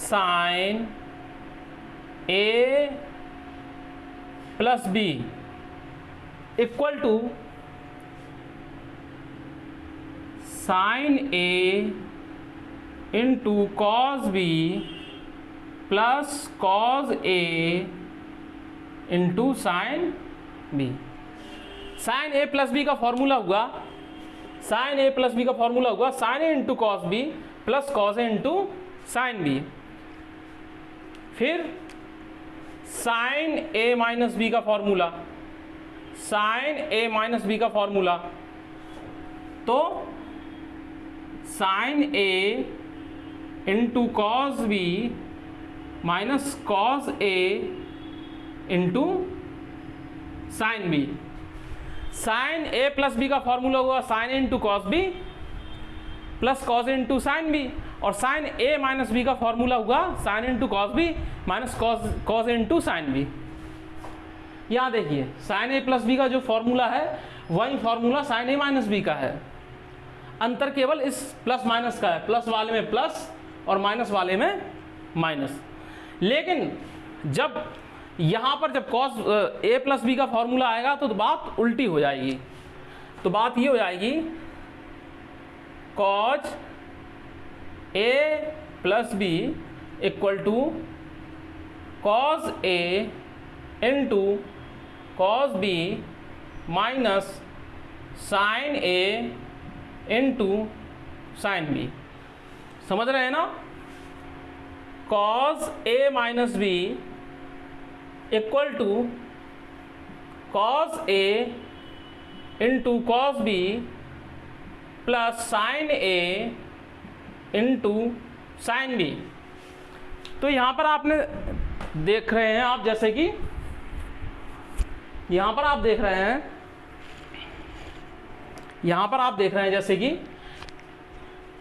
Sign A plus B equal to sine A into cos B plus cos A into sine b. Sine A plus B का formula हुआ, sine ए plus B का formula हुआ sine ए into cos B plus cos ए into sine b. फिर sine ए minus b का formula, sine ए minus b का formula, तो sine ए into cos B minus cos ए into sine b. Sine ए plus B का formula हुआ sine ए into cos B plus cos ए into sine b, और sine ए minus b का formula हुआ sine into cos B minus cos ए into sine b. यहाँ देखिए sign ए plus B का जो formula है वही फॉर्मूला साइन ए माइनस बी का है, अंतर केवल इस प्लस माइनस का है, प्लस वाले में प्लस और माइनस वाले में माइनस। लेकिन जब यहाँ पर जब कॉस ए प्लस बी का फॉर्मूला आएगा तो बात उल्टी हो जाएगी। तो बात ये हो जाएगी cos A plus B equal to cos A into cos B minus sine A into sine B. समझ रहे हैं ना? Cos A minus B equal to cos A into cos B plus sine A into sine B. तो यहाँ पर आपने देख रहे हैं आप, जैसे कि यहाँ पर आप देख रहे हैं, यहाँ पर आप देख रहे हैं जैसे कि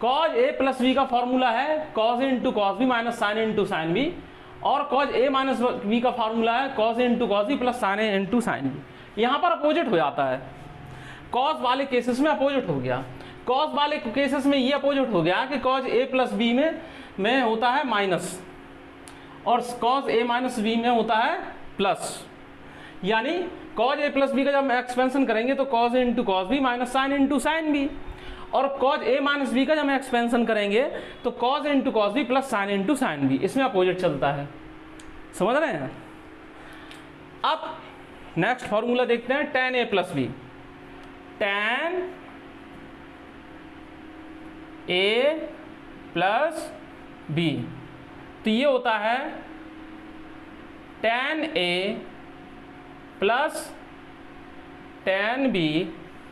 कॉस ए प्लस बी का फॉर्मूला है कॉस ए into cos B minus sine ए इंटू साइन बी, और कॉस ए माइनस बी का फॉर्मूला है कॉस ए into cos B plus sine ए इंटू साइन बी। यहाँ पर अपोजिट हो जाता है, कॉस वाले केसेस में अपोजिट हो गया। कॉस वाले केसेस में ये अपोजिट हो गया कि कॉस ए प्लस बी में होता है माइनस और कॉस ए माइनस बी में होता है प्लस। यानी कॉस ए प्लस बी का जब हम एक्सपेंशन करेंगे तो कॉस ए into cos B minus sine into sine b, और कॉस ए माइनस बी का जब हम एक्सपेंशन करेंगे तो कॉस ए into cos B plus sine into sine b. इसमें अपोजिट चलता है। समझ रहे हैं? अब नेक्स्ट फॉर्मूला देखते हैं tan a plus b. Tan a plus b, तो ये होता है tan a plus tan b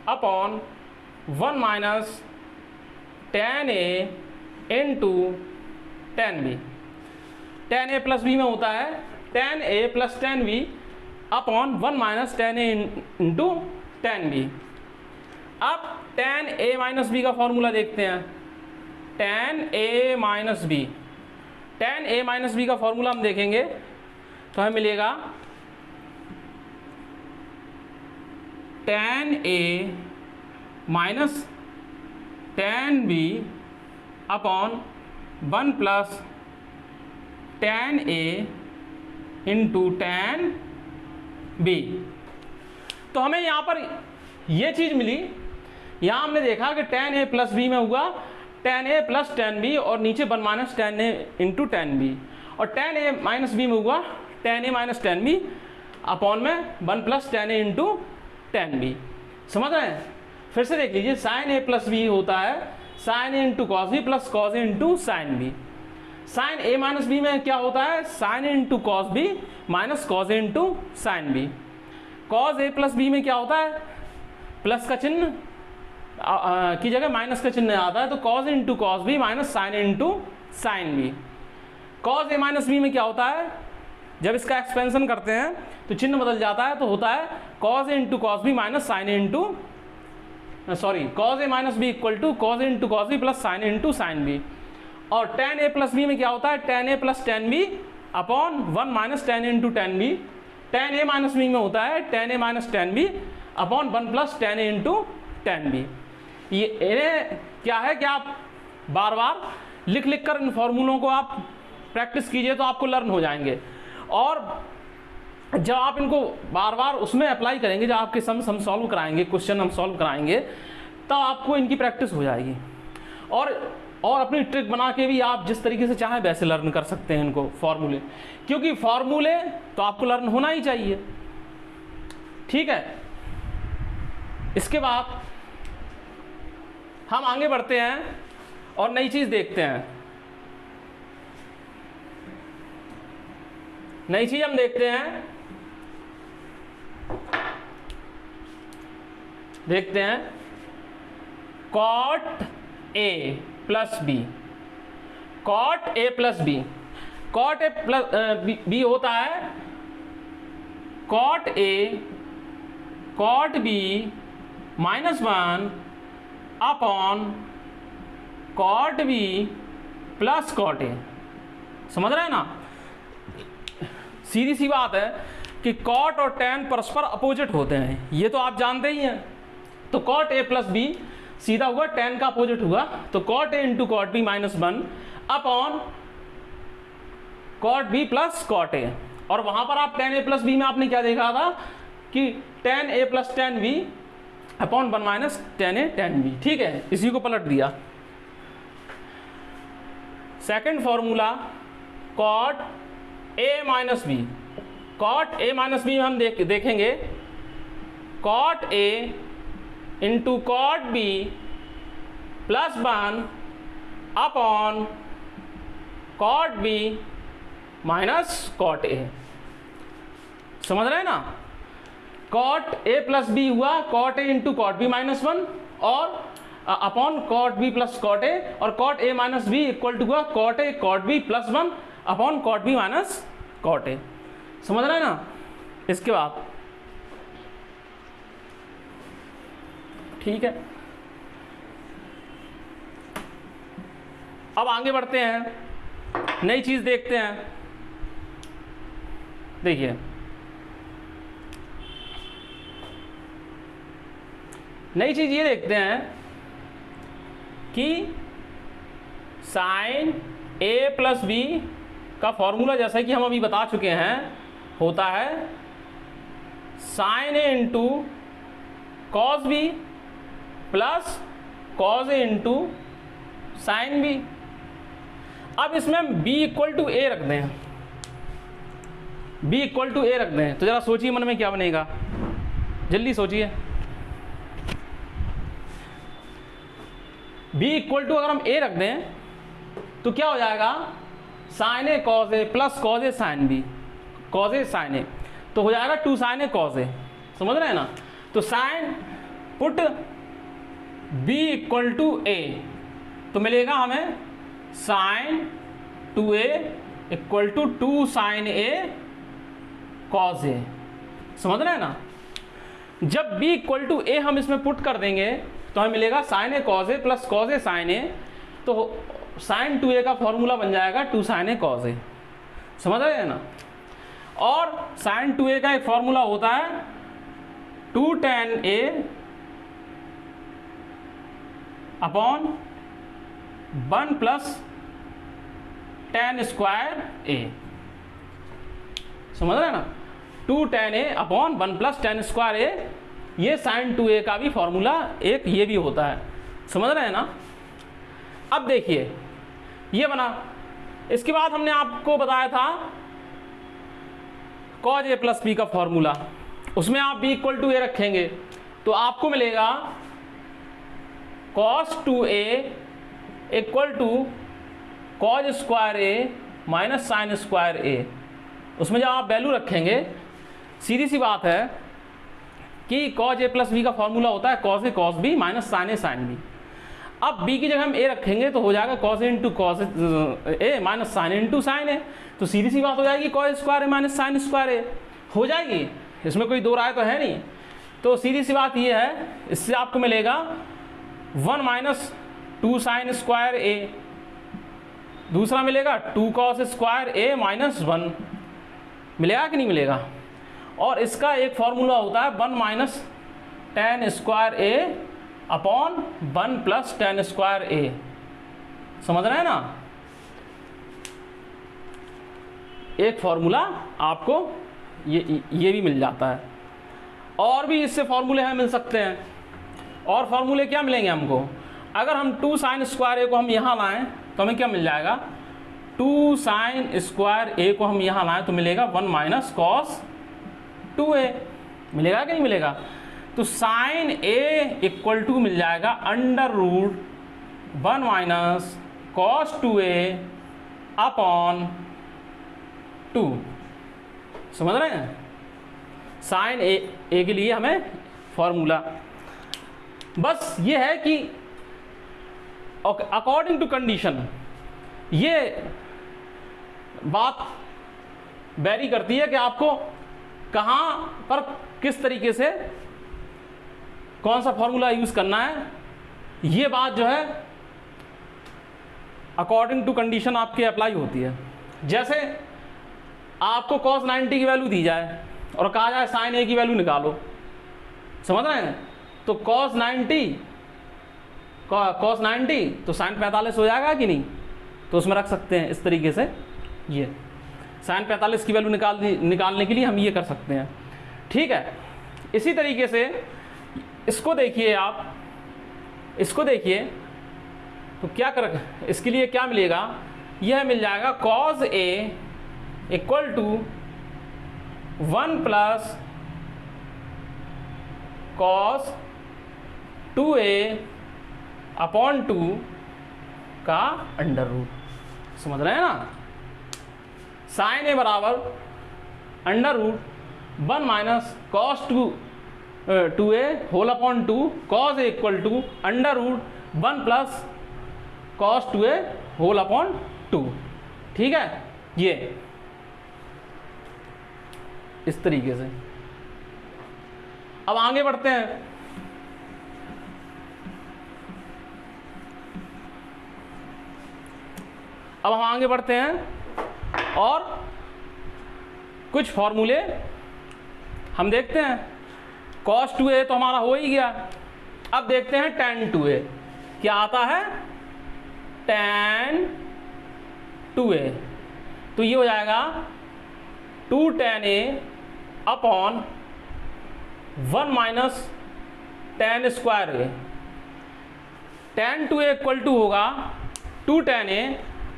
upon 1 minus tan a into tan b. Tan a plus b में होता है tan a plus tan b upon 1 minus tan a into tan b. अब tan a minus b का formula देखते हैं। Tan a minus b, tan a minus b का formula हम देखेंगे तो हमें मिलेगा tan a minus tan b upon 1 plus tan a into tan b. तो हमें यहाँ पर ये चीज़ मिली, यहाँ हमने देखा कि टेन ए प्लस बी में हुआ ten a plus tan B और नीचे 1 minus tan a into tan B, और टेन ए माइनस बी में हुआ ten a minus tan b upon में 1 plus tan a into tan B. समझ रहे हैं? फिर से देख लीजिए, साइन ए प्लस बी होता है साइन ए into cos B plus cos ए इंटू साइन बी। साइन ए माइनस बी में क्या होता है साइन ए into cos B minus cos ए इंटू साइन बी। कॉस ए प्लस बी में क्या होता है प्लस का चिन्ह की जगह माइनस का चिन्ह आता है, तो कॉस ए into cos B minus sine ए इंटू साइन बी। कॉस ए माइनस बी में क्या होता है जब इसका एक्सपेंशन करते हैं तो चिन्ह बदल जाता है, तो होता है cos A into cos B minus sine A into cos A minus B equal to cos A into cos B plus sine A into sine b. और टेन ए प्लस बी में क्या होता है tan a plus tan b upon 1 minus tan a into tan b. Tan a minus b में होता है tan a minus tan b upon 1 plus tan a into tan B. ये क्या है कि आप बार बार लिख लिख कर इन फॉर्मूलों को आप प्रैक्टिस कीजिए तो आपको लर्न हो जाएंगे। और जब आप इनको बार बार उसमें अप्लाई करेंगे, जब आपके सम सॉल्व कराएंगे, क्वेश्चन हम सॉल्व कराएंगे, तब आपको इनकी प्रैक्टिस हो जाएगी। और अपनी ट्रिक बना के भी आप जिस तरीके से चाहें वैसे लर्न कर सकते हैं इनको, फॉर्मूले, क्योंकि फॉर्मूले तो आपको लर्न होना ही चाहिए। ठीक है, इसके बाद हम आगे बढ़ते हैं और नई चीज देखते हैं। नई चीज हम देखते हैं कॉट ए प्लस बी। कॉट ए प्लस बी, कॉट ए प्लस बी होता है कॉट ए cot B -1 upon cot B plus cot ए। समझ रहे हैं ना? सीधी सी बात है कि कॉट और टैन परस्पर अपोजिट होते हैं, ये तो आप जानते ही हैं। तो कॉट ए प्लस बी सीधा हुआ टैन का अपोजिट हुआ, तो cot A into cot B -1 upon cot B plus cot A. और वहां पर आप टैन ए प्लस बी में आपने क्या देखा था कि tan a plus tan b upon 1 minus tan a tan b. ठीक है, इसी को पलट दिया। Second formula cot a minus b. Cot a minus b में हम देखेंगे कॉट ए into cot B plus 1 upon cot b minus cot ए। समझ रहे हैं ना? कॉट ए प्लस बी हुआ कॉट ए इंटू कॉट बी -1 और upon cot B plus cot A, और cot a minus B equal to हुआ कॉट ए cot B plus 1 upon cot b minus cot ए। समझ रहे हैं ना? इसके बाद ठीक है, अब आगे बढ़ते हैं, नई चीज देखते हैं। देखिए नई चीज ये देखते हैं कि साइन ए प्लस बी का फॉर्मूला, जैसा कि हम अभी बता चुके हैं, होता है साइन ए into cos B plus cos ए इंटू साइन बी। अब इसमें हम b इक्वल टू ए रख दें, b इक्वल टू ए रख दें, तो जरा सोचिए मन में क्या बनेगा, जल्दी सोचिए। b इक्वल टू अगर हम a रख दें तो क्या हो जाएगा, साइन ए कॉस ए प्लस कॉस ए साइन बी, कॉस ए साइन ए, तो हो जाएगा 2 साइन ए कॉस ए। समझ रहे हैं ना? तो sine put b equal to a, तो मिलेगा हमें sine 2a equal to 2 sine A cos a. समझ रहे हैं ना? जब b इक्वल टू ए हम इसमें पुट कर देंगे तो हमें मिलेगा साइन ए कॉस ए प्लस कॉस ए साइन ए, तो साइन 2a का फॉर्मूला बन जाएगा 2 साइन ए कॉस ए। समझ रहे हैं ना? और साइन 2a का एक फॉर्मूला होता है 2 tan a upon 1 plus tan square a। समझ रहे हैं ना? 2 tan a upon 1 plus tan square a, ये साइन 2a का भी फॉर्मूला एक ये भी होता है। समझ रहे हैं ना? अब देखिए ये बना। इसके बाद हमने आपको बताया था cos a प्लस बी का फॉर्मूला, उसमें आप b इक्वल टू ए रखेंगे तो आपको मिलेगा cos 2a equal to cos square a minus sine square a। उसमें जब आप वैल्यू रखेंगे, सीधी सी बात है कि cos a प्लस बी का फॉर्मूला होता है cos a cos b minus sine a साइन b। अब b की जगह हम a रखेंगे तो हो जाएगा cos a into cos a minus sine into sign a, तो सीधी सी बात हो जाएगी cos square a minus sine square a हो जाएगी, इसमें कोई दो राय तो है नहीं। तो सीधी सी बात ये है, इससे आपको मिलेगा 1 माइनस 2 साइन स्क्वायर a, दूसरा मिलेगा 2 cos स्क्वायर a माइनस 1, मिलेगा कि नहीं मिलेगा? और इसका एक फॉर्मूला होता है 1 minus tan square a upon 1 plus tan square a। समझ रहे हैं ना? एक फॉर्मूला आपको ये भी मिल जाता है। और भी इससे फॉर्मूले हैं, मिल सकते हैं। और फॉर्मूले क्या मिलेंगे हमको, अगर हम 2 sin स्क्वायर ए को हम यहाँ लाएं तो हमें क्या मिल जाएगा, 2 sin स्क्वायर ए को हम यहाँ लाएं तो मिलेगा 1 माइनस cos 2a, मिलेगा कि नहीं मिलेगा। तो sin a इक्वल टू मिल जाएगा under root 1 minus cos 2a upon 2। समझ रहे हैं, sin a के लिए हमें फॉर्मूला बस ये है कि अकॉर्डिंग टू कंडीशन ये बात वेरी करती है कि आपको कहाँ पर किस तरीके से कौन सा फॉर्मूला यूज करना है। ये बात जो है अकॉर्डिंग टू कंडीशन आपके अप्लाई होती है। जैसे आपको cos 90 की वैल्यू दी जाए और कहा जाए sin a की वैल्यू निकालो, समझ रहे हैं, तो cos 90 तो sin 45 हो जाएगा कि नहीं, तो उसमें रख सकते हैं इस तरीके से। ये sin 45 की वैल्यू निकालने के लिए हम ये कर सकते हैं, ठीक है। इसी तरीके से इसको देखिए, आप इसको देखिए तो क्या कर, इसके लिए क्या मिलेगा, यह मिल जाएगा cos a equal to 1 plus cos 2a upon 2 का अंडर रूट। समझ रहे हैं ना, sin a बराबर under root 1 minus cos 2a whole upon 2, cos a equal to under root 1 plus cos 2a whole upon 2, ठीक है। ये इस तरीके से। अब आगे बढ़ते हैं। अब हम आगे बढ़ते हैं और कुछ फॉर्मूले हम देखते हैं। cos 2a तो हमारा हो ही गया। अब देखते हैं tan 2a क्या आता है, tan 2a तो ये हो जाएगा 2 tan a upon 1 minus tan square a। tan 2a equal to होगा 2 tan a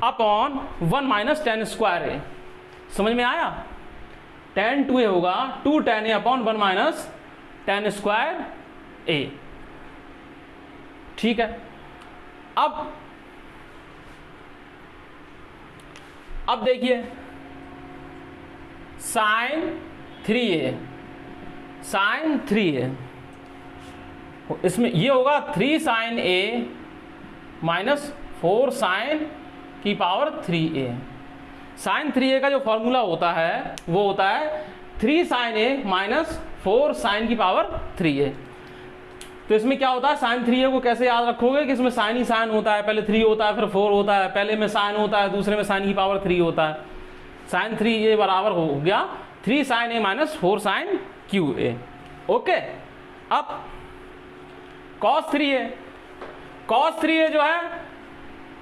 upon 1 minus tan square a। समझ में आया, tan 2a होगा 2 tan a upon 1 minus tan square a, ठीक है। अब देखिए sin 3a, इसमें ये होगा 3 sin a माइनस 4 sin की पावर 3a। sin 3a का जो फॉर्मूला होता है वो होता है 3 sin a माइनस 4 sin की पावर 3a। तो इसमें क्या होता है, sin 3a को कैसे याद रखोगे कि इसमें sin ही sin होता है, पहले 3 होता है फिर 4 होता है, पहले में sin होता है दूसरे में sin की पावर 3 होता है। sin 3a बराबर हो गया 3 sin a minus 4 sin qa। Okay, अब cos 3a जो है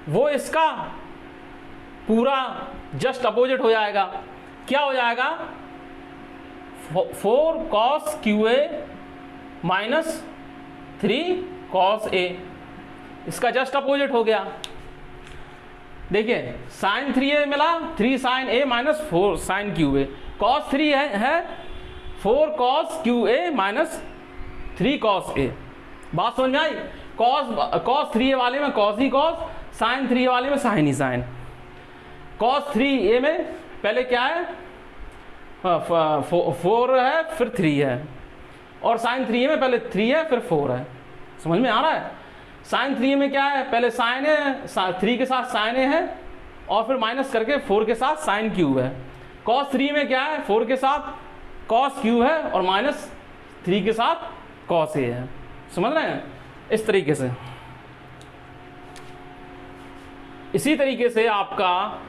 वो इसका पूरा जस्ट अपोजिट हो जाएगा। क्या हो जाएगा, 4 cos qa minus 3 cos a, इसका जस्ट अपोजिट हो गया। देखिए sin 3a मिला 3 sin a minus 4 sin qa, cos 3 है 4 cos qa minus 3 cos a। बात समझ में आई, cos 3a वाले में cos ही cos, sin 3a वाले में sin ही sin। cos 3a में पहले क्या है, 4 है फिर 3 है, और sin 3a में पहले 3 है फिर 4 है। समझ में आ रहा है, sin 3a में क्या है, पहले sin है, 3 के साथ sin a है और फिर माइनस करके 4 के साथ sin q है। cos 3 में क्या है, 4 के साथ cos q है और माइनस 3 के साथ cos a है। समझ रहे हैं, इस तरीके से। इसी तरीके से आपका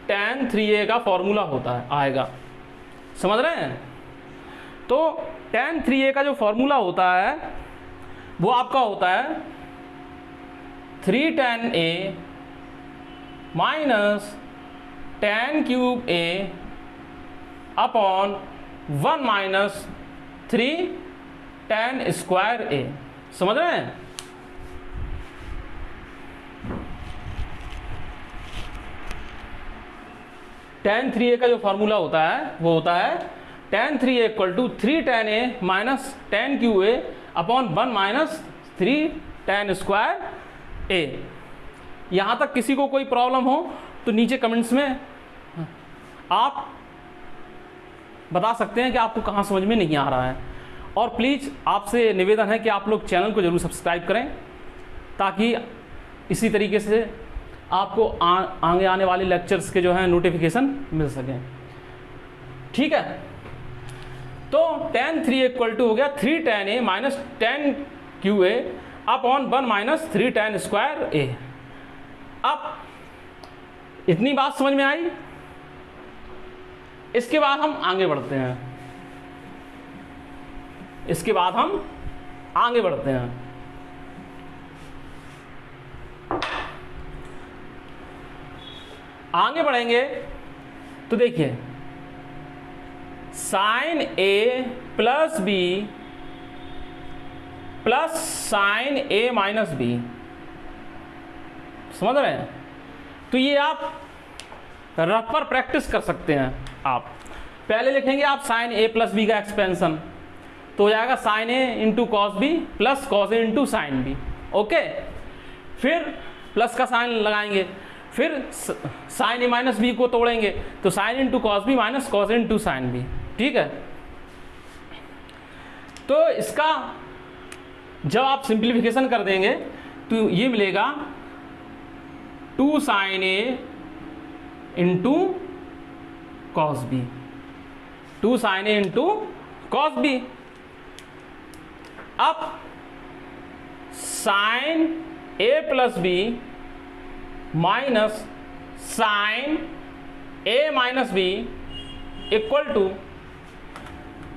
tan 3a का फॉर्मूला होता है, आएगा। समझ रहे हैं, तो tan 3a का जो फॉर्मूला होता है वो आपका होता है 3 tan a minus tan cube a upon 1 minus 3 tan square a. समझ रहे हैं? tan 3a का जो फॉर्मूला होता है वो होता है tan 3a equal to 3 tan a minus tan cube a upon 1 minus 3 tan square a. यहाँ तक किसी को कोई प्रॉब्लम हो तो नीचे कमेंट्स में आप बता सकते हैं कि आपको कहाँ समझ में नहीं आ रहा है। और प्लीज़ आपसे निवेदन है कि आप लोग चैनल को ज़रूर सब्सक्राइब करें ताकि इसी तरीके से आपको आगे आने वाले लेक्चर्स के जो है नोटिफिकेशन मिल सकें। ठीक है, तो tan 3 इक्वल टू हो गया 3 tan a minus tan cube a upon 1 minus 3 tan square a. अब इतनी बात समझ में आई। इसके बाद हम आगे बढ़ते हैं। आगे बढ़ेंगे तो देखिए साइन ए प्लस बी प्लस साइन ए माइनस बी। समझ रहे हैं? तो ये आप रफ पर प्रैक्टिस कर सकते हैं। आप पहले लिखेंगे आप साइन ए प्लस बी का एक्सपेंशन, तो हो जाएगा साइन ए into cos B plus cos ए इंटू साइन बी। ओके, फिर प्लस का साइन लगाएंगे, फिर साइन ए माइनस बी को तोड़ेंगे तो sine into cos B minus cos ए इंटू साइन बी। ठीक है, तो इसका जब आप सिंप्लीफिकेशन कर देंगे तो ये मिलेगा 2 साइन ए इंटू कॉस बी, 2 साइन ए इंटू कॉस बी। अब sine A plus B minus sine A minus B equal to,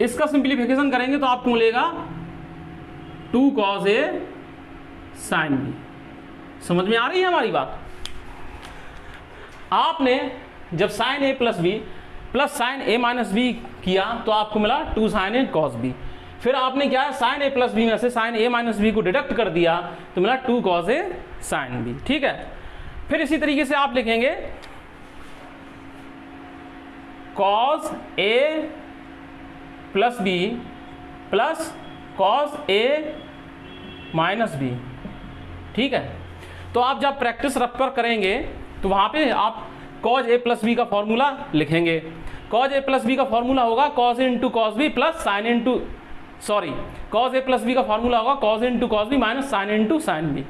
इसका सिंप्लीफिकेशन करेंगे तो आपको मिलेगा 2 cos ए साइन बी। समझ में आ रही है हमारी बात? आपने जब साइन ए प्लस बी प्लस साइन ए माइनस बी किया तो आपको मिला 2 साइन ए कॉस बी। फिर आपने क्या है, साइन ए प्लस बी में से साइन ए माइनस बी को डिडक्ट कर दिया तो मिला 2 cos ए साइन बी। ठीक है, फिर इसी तरीके से आप लिखेंगे cos ए प्लस बी प्लस cos ए माइनस बी। ठीक है, तो आप जब प्रैक्टिस रफ पर करेंगे तो वहाँ पे आप cos ए प्लस बी का फॉर्मूला लिखेंगे। cos ए प्लस बी का फॉर्मूला होगा cos ए into cos B plus sine into cos ए प्लस बी का फॉर्मूला होगा cos ए into cos B minus sine into sine b,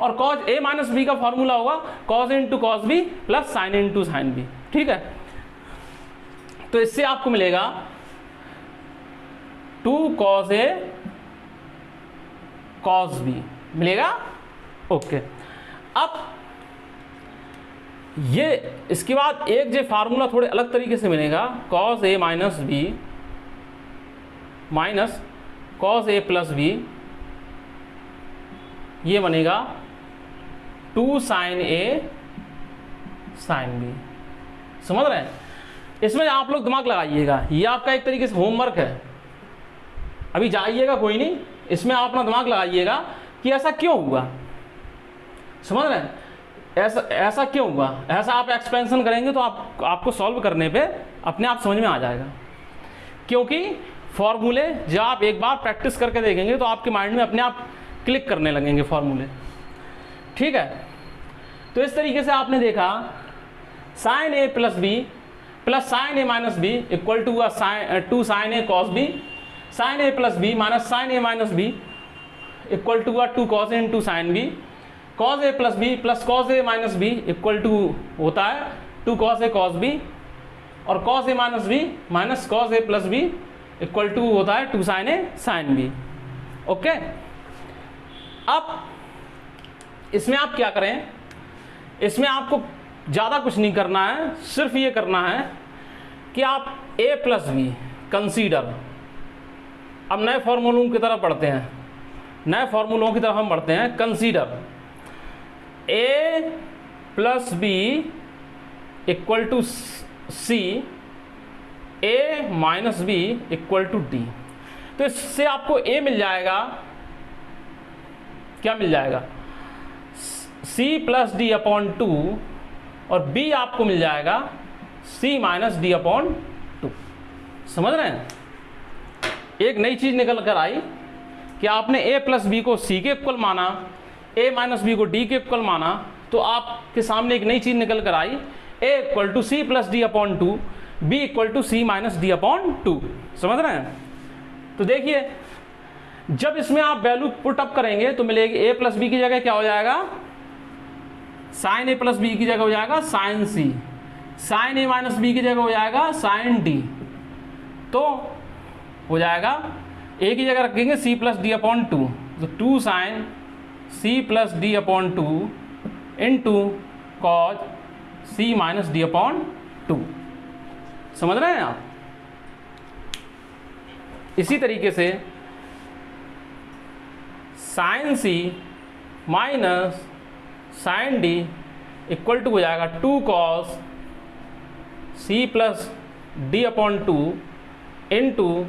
और cos ए माइनस बी का formula होगा cos ए into cos B plus sine into sine b. ठीक है, तो इससे आपको मिलेगा 2 cos ए cos बी मिलेगा। ओके, अब ये इसके बाद एक जो फार्मूला थोड़े अलग तरीके से मिलेगा, cos ए माइनस बी माइनस cos ए प्लस बी, ये बनेगा 2 साइन ए साइन बी। समझ रहे हैं? इसमें आप लोग दिमाग लगाइएगा, ये आपका एक तरीके से होमवर्क है। अभी जाइएगा कोई नहीं, इसमें आप अपना दिमाग लगाइएगा कि ऐसा क्यों हुआ। समझ रहे हैं? ऐसा क्यों हुआ, ऐसा आप एक्सपेंशन करेंगे तो आपको सॉल्व करने पे अपने आप समझ में आ जाएगा। क्योंकि फॉर्मूले जब आप एक बार प्रैक्टिस करके देखेंगे तो आपके माइंड में अपने आप क्लिक करने लगेंगे फॉर्मूले। ठीक है, तो इस तरीके से आपने देखा sine A plus B plus sine A minus B equal to 2 sine A cos B, sine A plus B minus sine A minus B equal to 2 cos A into sine B, cos A plus B plus cos A minus B equal to होता है 2 cos ए cos B, और cos A minus B minus cos A plus B equal to होता है 2 sine ए sign b. Okay, अब इसमें आप क्या करें, इसमें आपको ज़्यादा कुछ नहीं करना है, सिर्फ ये करना है कि आप a प्लस बी कंसीडर। अब नए फॉर्मूलों की तरफ बढ़ते हैं, नए फॉर्मूलों की तरफ हम बढ़ते हैं। Consider a plus B equal to C, A minus B equal to D. तो इससे आपको ए मिल जाएगा, क्या मिल जाएगा, C plus D upon two, और बी आपको मिल जाएगा C minus D upon two. समझ रहे हैं? एक नई चीज निकल कर आई कि आपने ए प्लस बी को सी के इक्वल माना, ए माइनस बी को डी के इक्वल माना, तो आपके सामने एक नई चीज निकल कर आई, A equal to C plus D upon two, B equal to C minus D upon two. समझ रहे हैं? तो देखिए, जब इसमें आप वैल्यू पुट अप करेंगे तो मिलेगी ए प्लस बी की जगह क्या हो जाएगा, साइन ए प्लस बी की जगह हो जाएगा साइन सी, साइन ए माइनस बी की जगह हो जाएगा साइन डी। तो हो जाएगा ए की जगह रखेंगे c plus D upon two, तो टू साइन सी plus D upon two into cos c minus D upon two. समझ रहे हैं आप? इसी तरीके से sine c minus sine d equal to हो जाएगा two cos c plus D upon two into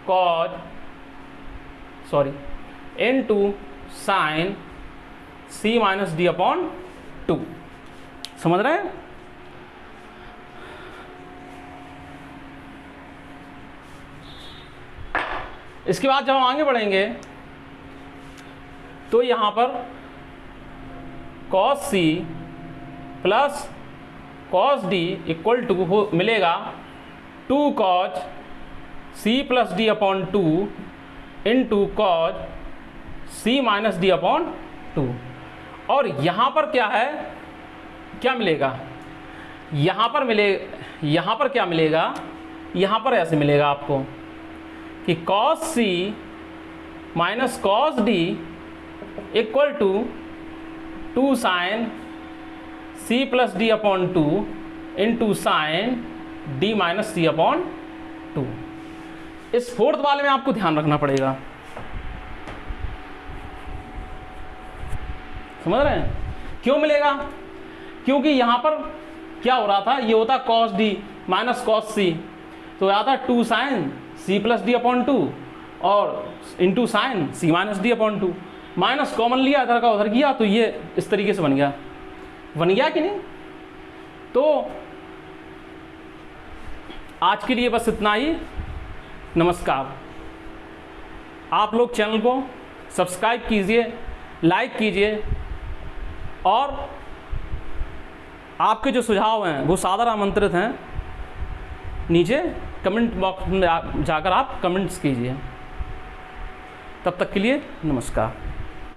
cos into sine c minus D upon two. समझ रहे हैं? इसके बाद जब हम आगे बढ़ेंगे तो यहां पर cos c plus cos D equal to मिलेगा two cos c plus D upon two into cos c minus D upon two. और यहाँ पर क्या है, क्या मिलेगा, यहाँ पर क्या मिलेगा, यहाँ पर ऐसे मिलेगा आपको कि cos C minus cos D equal to two sine C plus D upon two into sine D minus C upon two. इस फोर्थ वाले में आपको ध्यान रखना पड़ेगा। समझ रहे हैं? क्यों मिलेगा? क्योंकि यहां पर क्या हो रहा था, ये होता cos d minus cos c, तो आता टू साइन सी प्लस डी अपॉन टू और into sine c minus D upon two. Minus common लिया, इधर का उधर किया, तो ये इस तरीके से बन गया कि नहीं? तो आज के लिए बस इतना ही। नमस्कार। आप लोग चैनल को सब्सक्राइब कीजिए, लाइक कीजिए, और आपके जो सुझाव हैं वो सादर आमंत्रित हैं। नीचे कमेंट बॉक्स में जाकर आप कमेंट्स कीजिए। तब तक के लिए नमस्कार।